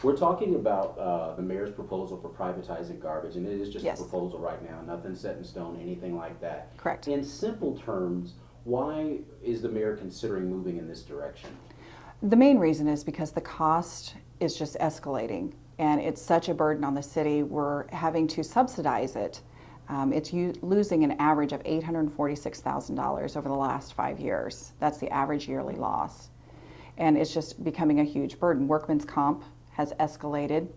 We're talking about the mayor's proposal for privatizing garbage, and it is just Yes. a proposal right now, nothing set in stone, anything like that. Correct. In simple terms, why is the mayor considering moving in this direction? The main reason is because the cost is just escalating, and it's such a burden on the city. We're having to subsidize it. It's losing an average of $846,000 over the last 5 years. That's the average yearly loss. And it's just becoming a huge burden. Workman's comp has escalated.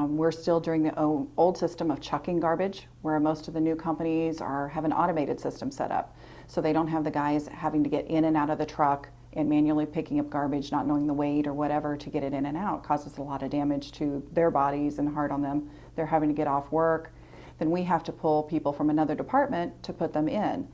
We're still doing the old system of chucking garbage, where most of the new companies have an automated system set up. So they don't have the guys having to get in and out of the truck and manually picking up garbage, not knowing the weight or whatever to get it in and out. It causes a lot of damage to their bodies and hard on them. They're having to get off work. Then we have to pull people from another department to put them in.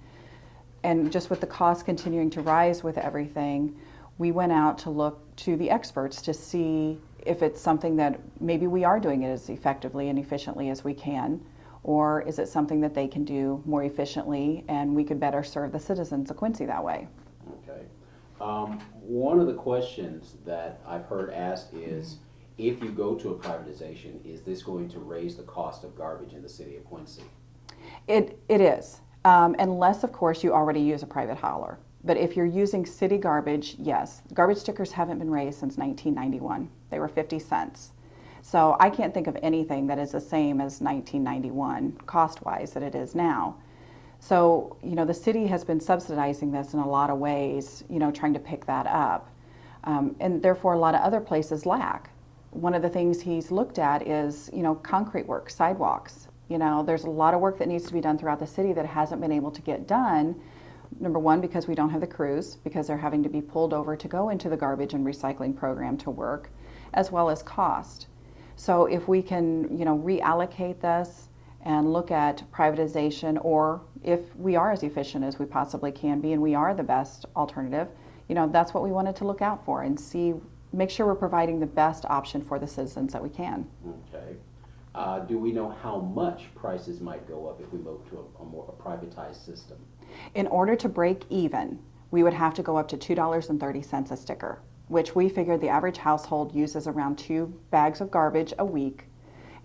And just with the cost continuing to rise with everything, we went out to look to the experts to see if it's something that maybe we are doing it as effectively and efficiently as we can, or is it something that they can do more efficiently and we could better serve the citizens of Quincy that way. Okay. One of the questions that I've heard asked is, if you go to a privatization, is this going to raise the cost of garbage in the city of Quincy? It is, unless of course you already use a private hauler. But if you're using city garbage, yes. Garbage stickers haven't been raised since 1991. They were 50 cents. So I can't think of anything that is the same as 1991 cost-wise that it is now. So, the city has been subsidizing this in a lot of ways, trying to pick that up. And therefore a lot of other places lack. One of the things he's looked at is, concrete work, sidewalks. There's a lot of work that needs to be done throughout the city that hasn't been able to get done. Number one, because we don't have the crews, because they're having to be pulled over to go into the garbage and recycling program to work, as well as cost. So if we can, reallocate this and look at privatization, or if we are as efficient as we possibly can be and we are the best alternative, that's what we wanted to look out for and make sure we're providing the best option for the citizens that we can. Okay. Do we know how much prices might go up if we move to a more privatized system? In order to break even, we would have to go up to $2.30 a sticker, which we figured the average household uses around 2 bags of garbage a week,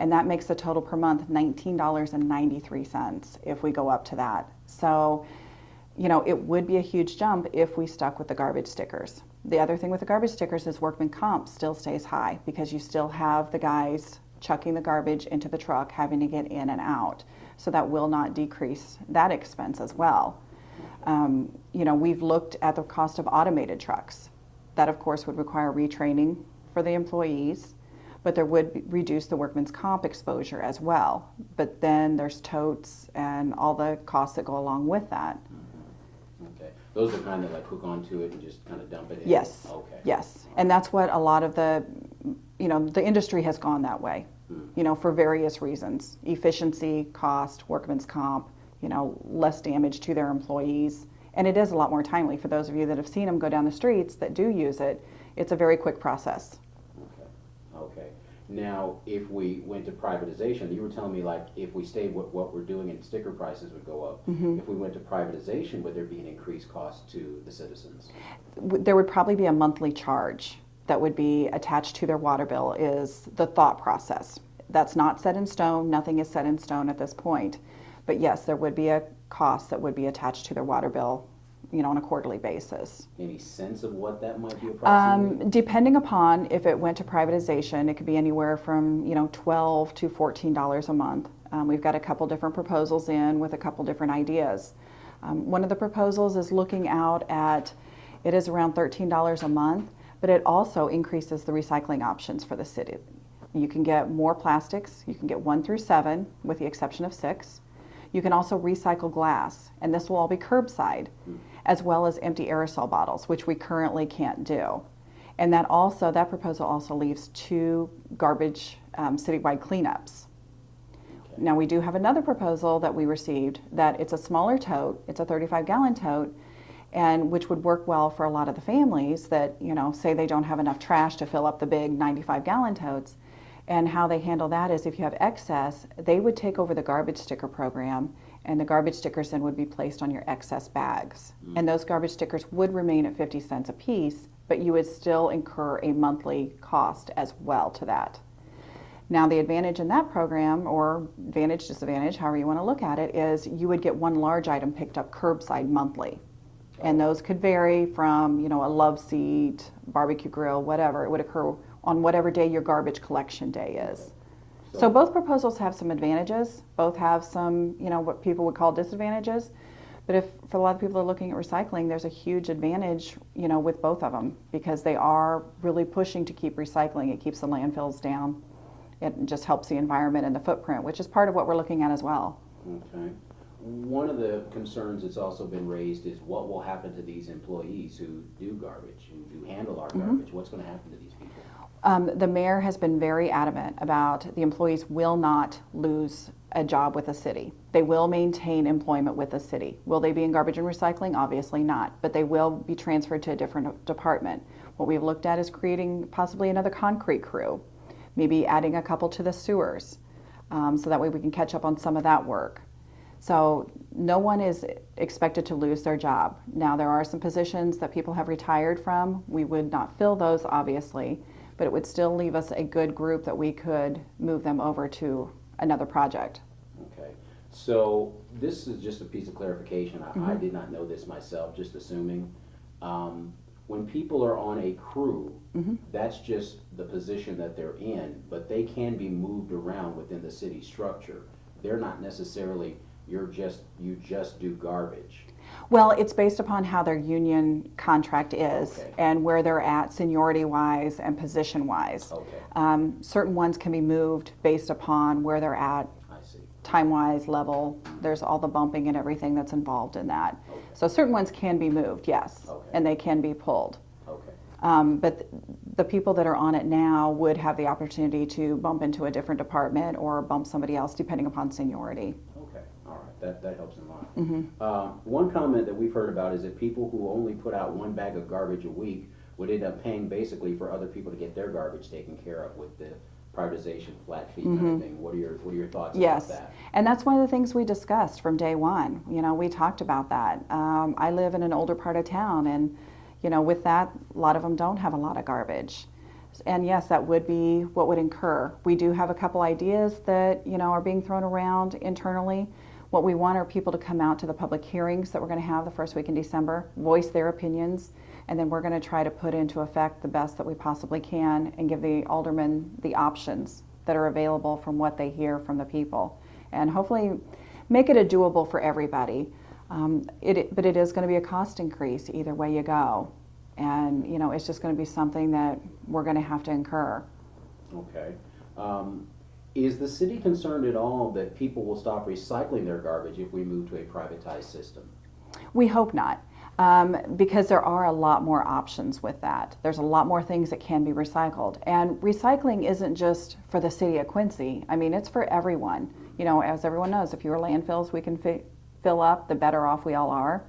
and that makes the total per month $19.93 if we go up to that. So, it would be a huge jump if we stuck with the garbage stickers. The other thing with the garbage stickers is workman comp still stays high because you still have the guys chucking the garbage into the truck, having to get in and out. So that will not decrease that expense as well. We've looked at the cost of automated trucks. That of course would require retraining for the employees, but there would reduce the workman's comp exposure as well. But then there's totes and all the costs that go along with that. Okay. Those are kind of like hook onto it and just kind of dump it in? Yes. Okay. Yes. And that's what a lot of the industry has gone that way, for various reasons. Efficiency, cost, workman's comp, less damage to their employees. And it is a lot more timely. For those of you that have seen them go down the streets that do use it, it's a very quick process. Okay. Now, if we went to privatization, you were telling me like if we stayed with what we're doing and sticker prices would go up. Mm-hmm. If we went to privatization, would there be an increased cost to the citizens? There would probably be a monthly charge that would be attached to their water bill is the thought process. That's not set in stone. Nothing is set in stone at this point. But yes, there would be a cost that would be attached to their water bill, on a quarterly basis. Any sense of what that might be approximately? Depending upon if it went to privatization, it could be anywhere from $12 to $14 a month. We've got a couple different proposals in with a couple different ideas. One of the proposals is looking out at, it is around $13 a month, but it also increases the recycling options for the city. You can get more plastics. You can get 1 through 7 with the exception of 6. You can also recycle glass, and this will all be curbside, as well as empty aerosol bottles, which we currently can't do. And that proposal also leaves 2 garbage citywide cleanups. Okay. Now we do have another proposal that we received that it's a smaller tote, it's a 35-gallon tote, and which would work well for a lot of the families that, say they don't have enough trash to fill up the big 95-gallon totes. And how they handle that is if you have excess, they would take over the garbage sticker program, and the garbage stickers then would be placed on your excess bags. And those garbage stickers would remain at 50 cents a piece, but you would still incur a monthly cost as well to that. Now, the advantage in that program, or advantage, disadvantage, however you want to look at it, is you would get one large item picked up curbside monthly. And those could vary from, a love seat, barbecue grill, whatever. It would occur on whatever day your garbage collection day is. So both proposals have some advantages. Both have some, what people would call disadvantages. But if for a lot of people are looking at recycling, there's a huge advantage, with both of them, because they are really pushing to keep recycling. It keeps the landfills down. It just helps the environment and the footprint, which is part of what we're looking at as well. Okay. One of the concerns that's also been raised is what will happen to these employees who do garbage, who handle our garbage? What's going to happen to these people? The mayor has been very adamant about the employees will not lose a job with the city. They will maintain employment with the city. Will they be in garbage and recycling? Obviously not, but they will be transferred to a different department. What we've looked at is creating possibly another concrete crew, maybe adding a couple to the sewers, so that way we can catch up on some of that work. So no one is expected to lose their job. Now, there are some positions that people have retired from. We would not fill those, obviously, but it would still leave us a good group that we could move them over to another project. Okay. So this is just a piece of clarification. I did not know this myself, just assuming. When people are on a crew, that's just the position that they're in, but they can be moved around within the city structure. They're not necessarily, you just do garbage. Well, it's based upon how their union contract is and where they're at seniority-wise and position-wise. Okay. Certain ones can be moved based upon where they're at, I see. time-wise, level. There's all the bumping and everything that's involved in that. Okay. So certain ones can be moved, yes, and they can be pulled. Okay. But the people that are on it now would have the opportunity to bump into a different department or bump somebody else depending upon seniority. Okay, all right, that helps a lot. One comment that we've heard about is that people who only put out one bag of garbage a week would end up paying basically for other people to get their garbage taken care of with the privatization flat fee kind of thing. What are your thoughts about that? And that's one of the things we discussed from day one. We talked about that. I live in an older part of town, and with that, a lot of them don't have a lot of garbage. And yes, that would be what would incur. We do have a couple ideas that are being thrown around internally. What we want are people to come out to the public hearings that we're going to have the first week in December, voice their opinions, and then we're going to try to put into effect the best that we possibly can and give the aldermen the options that are available from what they hear from the people, and hopefully make it a doable for everybody. But it is going to be a cost increase either way you go, and it's just going to be something that we're going to have to incur. Okay. Is the city concerned at all that people will stop recycling their garbage if we move to a privatized system? We hope not, because there are a lot more options with that. There's a lot more things that can be recycled. And recycling isn't just for the city of Quincy. I mean, it's for everyone. As everyone knows, if your landfills we can fill up, the better off we all are.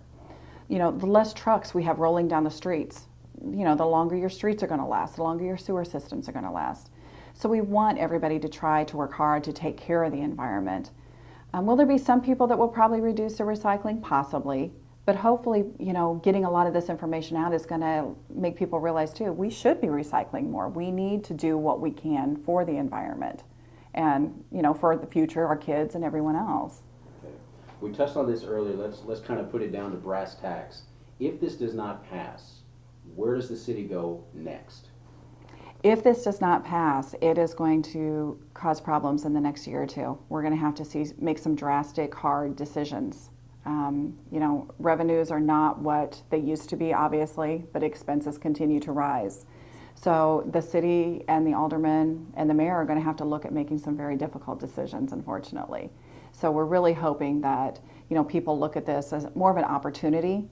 The less trucks we have rolling down the streets, the longer your streets are going to last, the longer your sewer systems are going to last. So we want everybody to try to work hard to take care of the environment. Will there be some people that will probably reduce their recycling? Possibly. But hopefully, getting a lot of this information out is going to make people realize, too, we should be recycling more. We need to do what we can for the environment and, for the future, our kids and everyone else. Okay. We touched on this earlier. Let's kind of put it down to brass tacks. If this does not pass, where does the city go next? If this does not pass, it is going to cause problems in the next year or two. We're going to have to make some drastic, hard decisions. Revenues are not what they used to be, obviously, but expenses continue to rise. So the city and the aldermen and the mayor are going to have to look at making some very difficult decisions, unfortunately. So we're really hoping that, people look at this as more of an opportunity.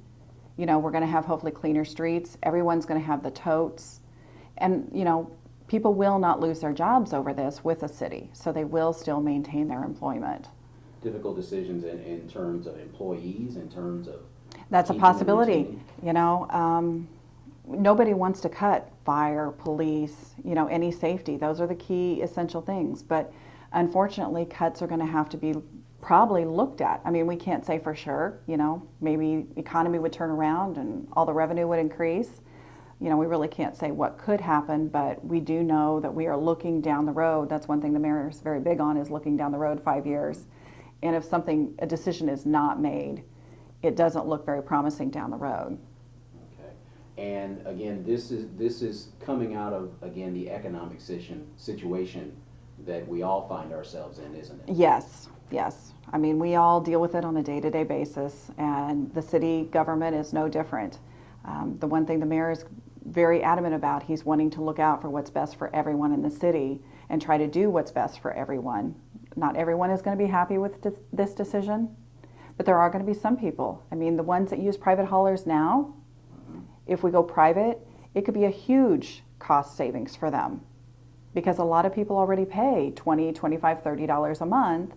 We're going to have hopefully cleaner streets. Everyone's going to have the totes. And, people will not lose their jobs over this with the city, so they will still maintain their employment. Difficult decisions in terms of employees, in terms of... That's a possibility, Nobody wants to cut fire, police, any safety. Those are the key essential things. But unfortunately, cuts are going to have to be probably looked at. I mean, we can't say for sure, maybe the economy would turn around and all the revenue would increase. You know, we really can't say what could happen, but we do know that we are looking down the road. That's one thing the mayor is very big on, is looking down the road 5 years. And if a decision is not made, it doesn't look very promising down the road. Okay. And again, this is coming out of, again, the economic situation that we all find ourselves in, isn't it? Yes, yes. I mean, we all deal with it on a day-to-day basis, and the city government is no different. The one thing the mayor is very adamant about, he's wanting to look out for what's best for everyone in the city and try to do what's best for everyone. Not everyone is going to be happy with this decision, but there are going to be some people. I mean, the ones that use private haulers now, if we go private, it could be a huge cost savings for them, because a lot of people already pay $20, $25, $30 a month.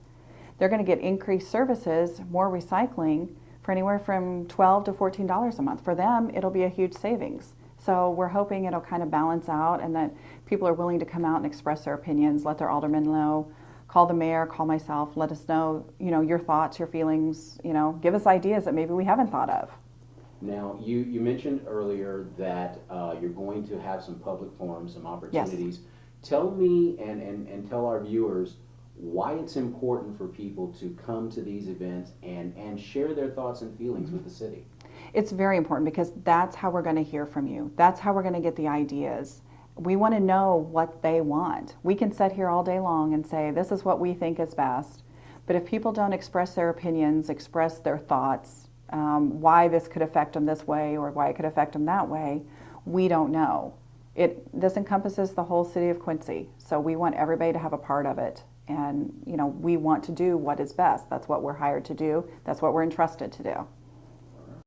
They're going to get increased services, more recycling, for anywhere from $12 to $14 a month. For them, it'll be a huge savings. So we're hoping it'll kind of balance out, and that people are willing to come out and express their opinions, let their aldermen know, call the mayor, call myself, let us know, you know, your thoughts, your feelings, you know, give us ideas that maybe we haven't thought of. Now, you mentioned earlier that you're going to have some public forums, some opportunities. Yes. Tell me and tell our viewers why it's important for people to come to these events and share their thoughts and feelings with the city. It's very important, because that's how we're going to hear from you. That's how we're going to get the ideas. We want to know what they want. We can sit here all day long and say, this is what we think is best. But if people don't express their opinions, express their thoughts, why this could affect them this way or why it could affect them that way, we don't know. This encompasses the whole city of Quincy. So we want everybody to have a part of it. And, you know, we want to do what is best. That's what we're hired to do. That's what we're entrusted to do.